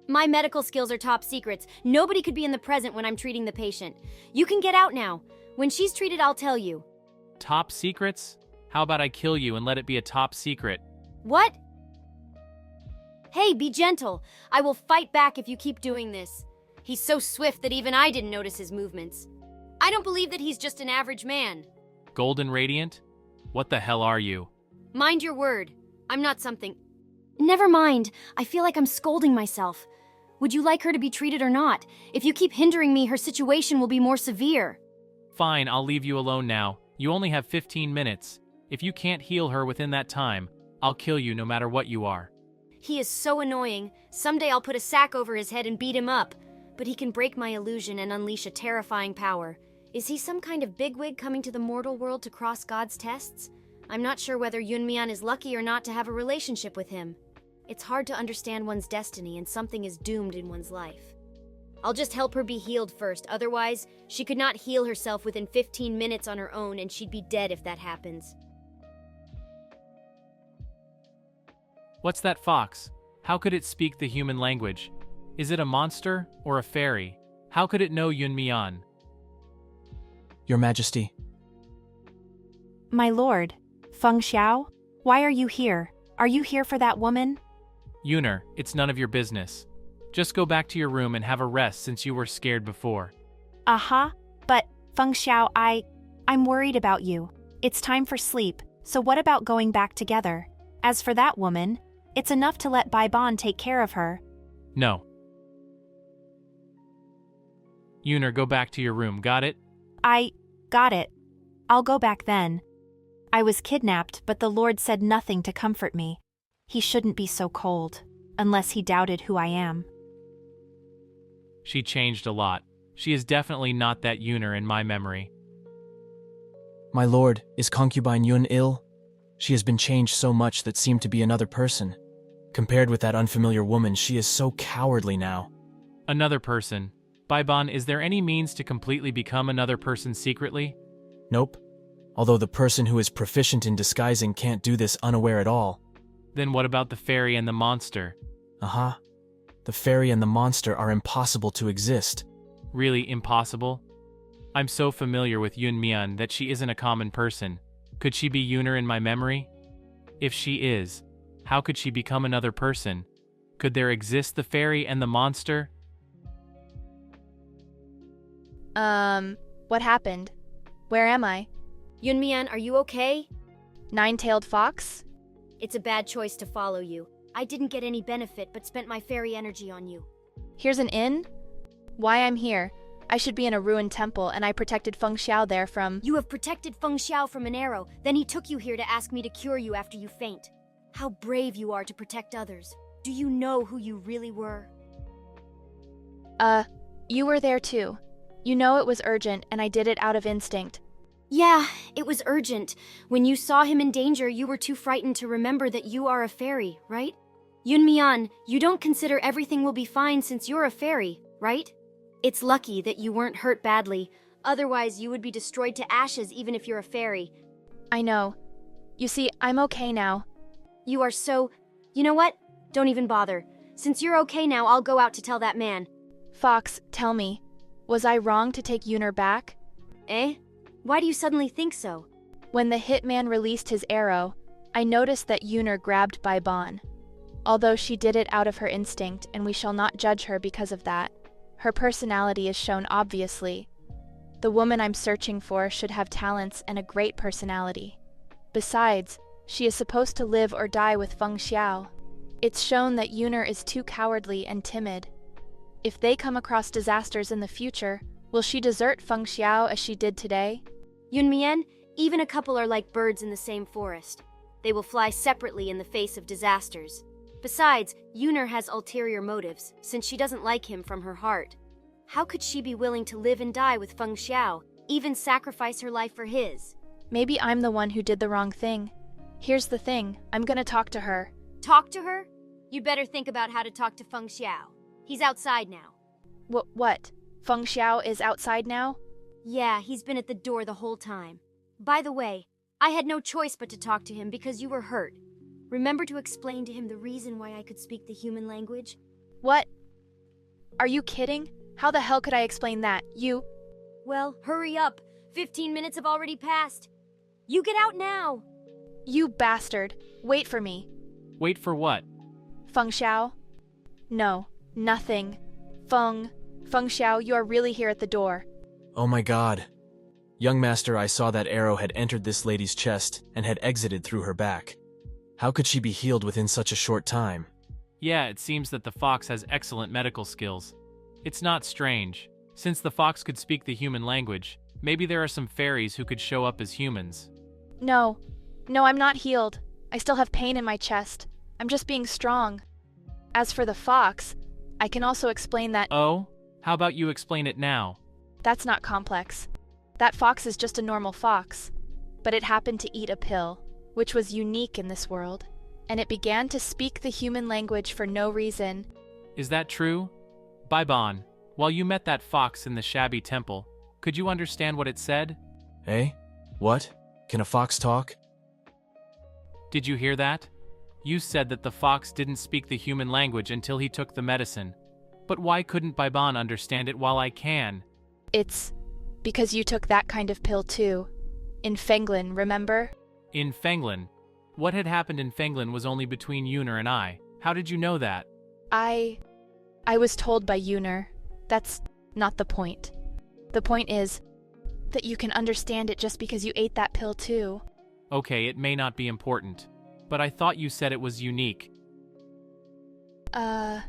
medical skills are top secrets. Nobody could be in the present when I'm treating the patient. You can get out now. When she's treated, I'll tell you. Top secrets? How about I kill you and let it be a top secret? What? Hey, be gentle. I will fight back if you keep doing this. He's so swift that even I didn't notice his movements. I don't believe that he's just an average man. Golden Radiant? What the hell are you? Mind your word. I'm not something— Never mind. I feel like I'm scolding myself. Would you like her to be treated or not? If you keep hindering me, her situation will be more severe. Fine, I'll leave you alone now. You only have 15 minutes. If you can't heal her within that time, I'll kill you no matter what you are. He is so annoying. Someday I'll put a sack over his head and beat him up. But he can break my illusion and unleash a terrifying power. Is he some kind of bigwig coming to the mortal world to cross God's tests? I'm not sure whether Yun Mian is lucky or not to have a relationship with him. It's hard to understand one's destiny and something is doomed in one's life. I'll just help her be healed first. Otherwise, she could not heal herself within 15 minutes on her own and she'd be dead if that happens. What's that fox? How could it speak the human language? Is it a monster or a fairy? How could it know Yun Mian? Your Majesty. My lord, Feng Xiao? Why are you here? Are you here for that woman? Yuner, it's none of your business. Just go back to your room and have a rest since you were scared before. But, Feng Xiao, I'm worried about you. It's time for sleep, so what about going back together? As for that woman, it's enough to let Baibon take care of her. No. Yuner, go back to your room, got it? Got it. I'll go back then. I was kidnapped, but the Lord said nothing to comfort me. He shouldn't be so cold, unless he doubted who I am. She changed a lot. She is definitely not that Yuner in my memory. My lord, is Concubine Yun ill? She has been changed so much that seemed to be another person. Compared with that unfamiliar woman, she is so cowardly now. Another person. Baibon, is there any means to completely become another person secretly? Nope. Although the person who is proficient in disguising can't do this unaware at all. Then what about the fairy and the monster? The fairy and the monster are impossible to exist. Really impossible? I'm so familiar with Yun Mian that she isn't a common person. Could she be Yuner in my memory? If she is, how could she become another person? Could there exist the fairy and the monster? What happened? Where am I? Yun Mian, are you okay? Nine-tailed fox? It's a bad choice to follow you. I didn't get any benefit but spent my fairy energy on you. Here's an inn? Why I'm here? I should be in a ruined temple, and I protected Feng Xiao there from— You have protected Feng Xiao from an arrow, then he took you here to ask me to cure you after you faint. How brave you are to protect others. Do you know who you really were? You were there too. You know it was urgent, and I did it out of instinct. Yeah, it was urgent. When you saw him in danger, you were too frightened to remember that you are a fairy, right? Yun Mian, you don't consider everything will be fine since you're a fairy, right? It's lucky that you weren't hurt badly. Otherwise, you would be destroyed to ashes even if you're a fairy. I know. You see, I'm okay now. You are so— You know what? Don't even bother. Since you're okay now, I'll go out to tell that man. Fox, tell me, was I wrong to take Yuner back? Eh? Why do you suddenly think so? When the hitman released his arrow, I noticed that Yuner grabbed Baibon. Although she did it out of her instinct, and we shall not judge her because of that, her personality is shown obviously. The woman I'm searching for should have talents and a great personality. Besides, she is supposed to live or die with Feng Xiao. It's shown that Yuner is too cowardly and timid. If they come across disasters in the future, will she desert Feng Xiao as she did today? Yunmian, even a couple are like birds in the same forest. They will fly separately in the face of disasters. Besides, Yuner has ulterior motives, since she doesn't like him from her heart. How could she be willing to live and die with Feng Xiao, even sacrifice her life for his? Maybe I'm the one who did the wrong thing. Here's the thing, I'm gonna talk to her. Talk to her? You'd better think about how to talk to Feng Xiao. He's outside now. What? Feng Xiao is outside now? Yeah, he's been at the door the whole time. By the way, I had no choice but to talk to him because you were hurt. Remember to explain to him the reason why I could speak the human language? What? Are you kidding? How the hell could I explain that? Well, hurry up. 15 minutes have already passed. You get out now! You bastard. Wait for me. Wait for what? Feng Xiao? No, nothing. Feng Xiao, you are really here at the door. Oh my god. Young master, I saw that arrow had entered this lady's chest and had exited through her back. How could she be healed within such a short time? Yeah, it seems that the fox has excellent medical skills. It's not strange. Since the fox could speak the human language, maybe there are some fairies who could show up as humans. No, I'm not healed. I still have pain in my chest. I'm just being strong. As for the fox, I can also explain that— Oh? How about you explain it now? That's not complex. That fox is just a normal fox. But it happened to eat a pill, which was unique in this world, and it began to speak the human language for no reason. Is that true? Baibon, while you met that fox in the shabby temple, could you understand what it said? Eh? What? Can a fox talk? Did you hear that? You said that the fox didn't speak the human language until he took the medicine. But why couldn't Baibon understand it while I can? It's because you took that kind of pill too. In Fenglin, remember? In Fenglin? What had happened in Fenglin was only between Yuner and I. How did you know that? I was told by Yuner. That's not the point. The point is that you can understand it just because you ate that pill too. Okay, it may not be important, but I thought you said it was unique. I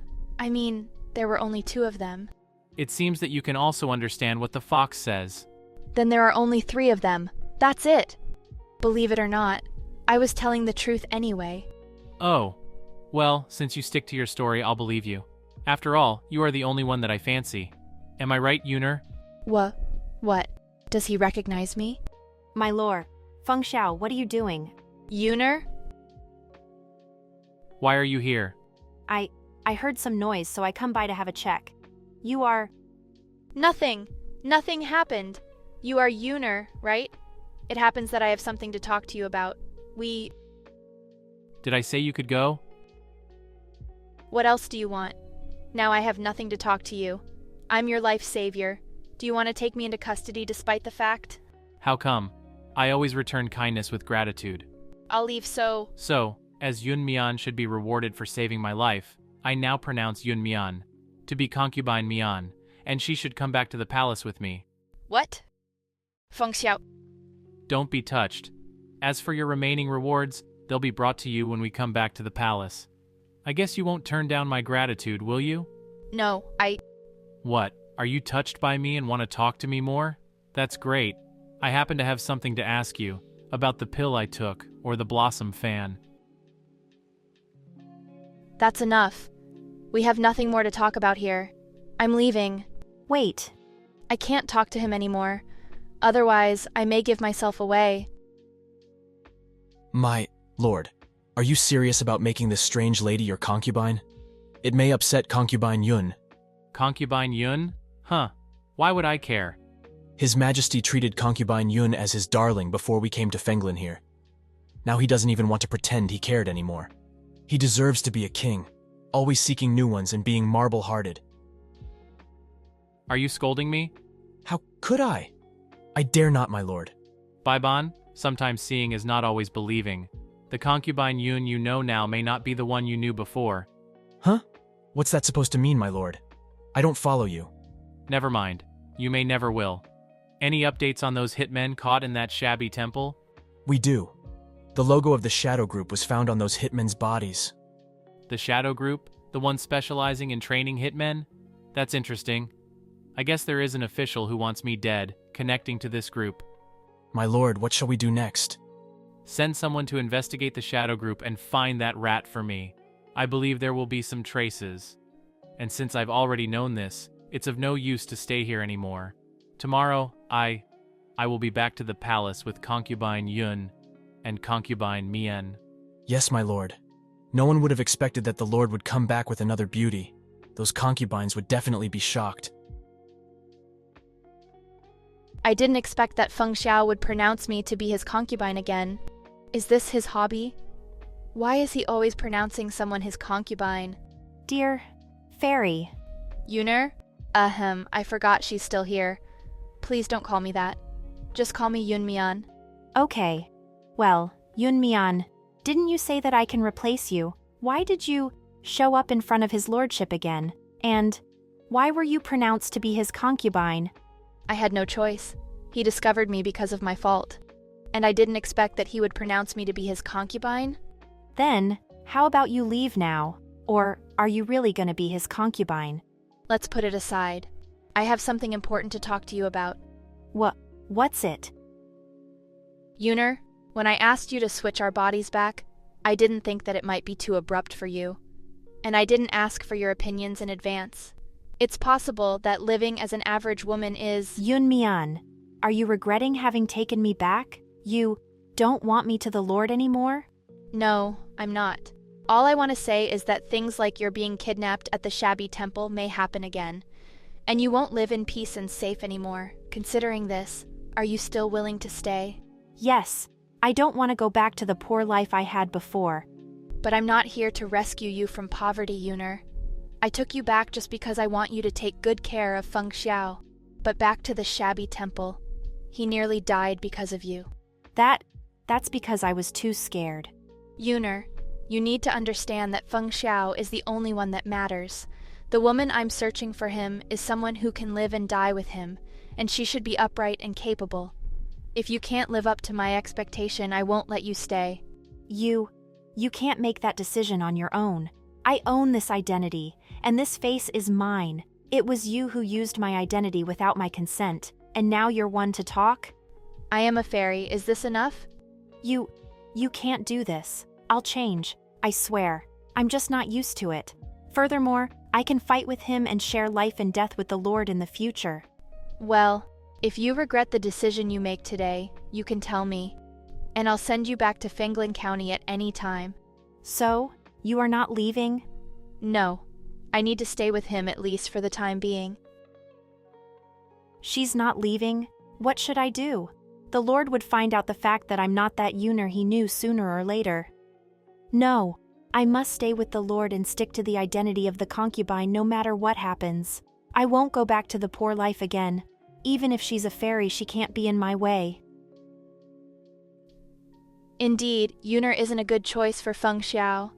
mean, there were only 2 of them. It seems that you can also understand what the fox says. Then there are only 3 of them. That's it. Believe it or not, I was telling the truth anyway. Oh. Well, since you stick to your story, I'll believe you. After all, you are the only one that I fancy. Am I right, Yuner? What? Does he recognize me? My lord, Feng Xiao, what are you doing? Yuner? Why are you here? I heard some noise, so I come by to have a check. You are— Nothing happened. You are Yuner, right? It happens that I have something to talk to you about. Did I say you could go? What else do you want? Now I have nothing to talk to you. I'm your life savior. Do you want to take me into custody despite the fact? How come? I always return kindness with gratitude. I'll leave so, as Yun Mian should be rewarded for saving my life, I now pronounce Yun Mian to be concubine Mian, and she should come back to the palace with me. What? Feng Xiao. Don't be touched. As for your remaining rewards, they'll be brought to you when we come back to the palace. I guess you won't turn down my gratitude, will you? No, What? Are you touched by me and want to talk to me more? That's great. I happen to have something to ask you about the pill I took or the blossom fan. That's enough. We have nothing more to talk about here. I'm leaving. Wait. I can't talk to him anymore. Otherwise, I may give myself away. My lord, are you serious about making this strange lady your concubine? It may upset concubine Yun. Concubine Yun? Huh. Why would I care? His Majesty treated concubine Yun as his darling before we came to Fenglin here. Now he doesn't even want to pretend he cared anymore. He deserves to be a king, always seeking new ones and being marble-hearted. Are you scolding me? How could I? I dare not, my lord. Baiban, sometimes seeing is not always believing. The concubine Yun you know now may not be the one you knew before. Huh? What's that supposed to mean, my lord? I don't follow you. Never mind. You may never will. Any updates on those hitmen caught in that shabby temple? We do. The logo of the Shadow Group was found on those hitmen's bodies. The Shadow Group? The one specializing in training hitmen? That's interesting. I guess there is an official who wants me dead, connecting to this group. My lord, what shall we do next? Send someone to investigate the Shadow Group and find that rat for me. I believe there will be some traces. And since I've already known this, it's of no use to stay here anymore. Tomorrow, I will be back to the palace with concubine Yun and concubine Mien. Yes, my lord. No one would have expected that the lord would come back with another beauty. Those concubines would definitely be shocked. I didn't expect that Feng Xiao would pronounce me to be his concubine again. Is this his hobby? Why is he always pronouncing someone his concubine? Dear Fairy. Yuner? I forgot she's still here. Please don't call me that. Just call me Yun Mian. Okay. Well, Yun Mian, didn't you say that I can replace you? Why did you show up in front of his lordship again? And why were you pronounced to be his concubine? I had no choice. He discovered me because of my fault. And I didn't expect that he would pronounce me to be his concubine. Then, how about you leave now? Or are you really going to be his concubine? Let's put it aside. I have something important to talk to you about. What's it? Yuner, when I asked you to switch our bodies back, I didn't think that it might be too abrupt for you. And I didn't ask for your opinions in advance. It's possible that living as an average woman is— Yun Mian, are you regretting having taken me back? You don't want me to the Lord anymore? No, I'm not. All I want to say is that things like your being kidnapped at the shabby temple may happen again. And you won't live in peace and safe anymore. Considering this, are you still willing to stay? Yes. I don't want to go back to the poor life I had before. But I'm not here to rescue you from poverty, Yuner. I took you back just because I want you to take good care of Feng Xiao. But back to the shabby temple. He nearly died because of you. That's because I was too scared. Yuner, you need to understand that Feng Xiao is the only one that matters. The woman I'm searching for him is someone who can live and die with him, and she should be upright and capable. If you can't live up to my expectation, I won't let you stay. You can't make that decision on your own. I own this identity, and this face is mine. It was you who used my identity without my consent, and now you're one to talk? I am a fairy. Is this enough? You can't do this. I'll change. I swear. I'm just not used to it. Furthermore, I can fight with him and share life and death with the Lord in the future. Well, if you regret the decision you make today, you can tell me, and I'll send you back to Fenglin County at any time. So, you are not leaving? No. I need to stay with him at least for the time being. She's not leaving? What should I do? The Lord would find out the fact that I'm not that Yuner he knew sooner or later. No, I must stay with the Lord and stick to the identity of the concubine no matter what happens. I won't go back to the poor life again. Even if she's a fairy, she can't be in my way. Indeed, Yuner isn't a good choice for Feng Xiao.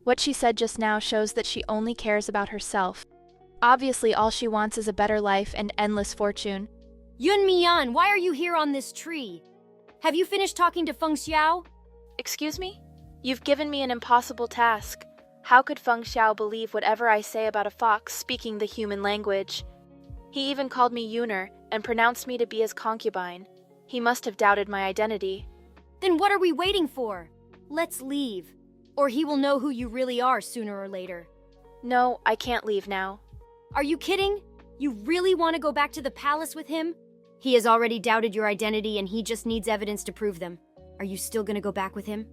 What she said just now shows that she only cares about herself. Obviously, all she wants is a better life and endless fortune. Yun Mian, why are you here on this tree? Have you finished talking to Feng Xiao? Excuse me? You've given me an impossible task. How could Feng Xiao believe whatever I say about a fox speaking the human language? He even called me Yuner and pronounced me to be his concubine. He must have doubted my identity. Then what are we waiting for? Let's leave. Or he will know who you really are sooner or later. No, I can't leave now. Are you kidding? You really want to go back to the palace with him? He has already doubted your identity and he just needs evidence to prove them. Are you still going to go back with him?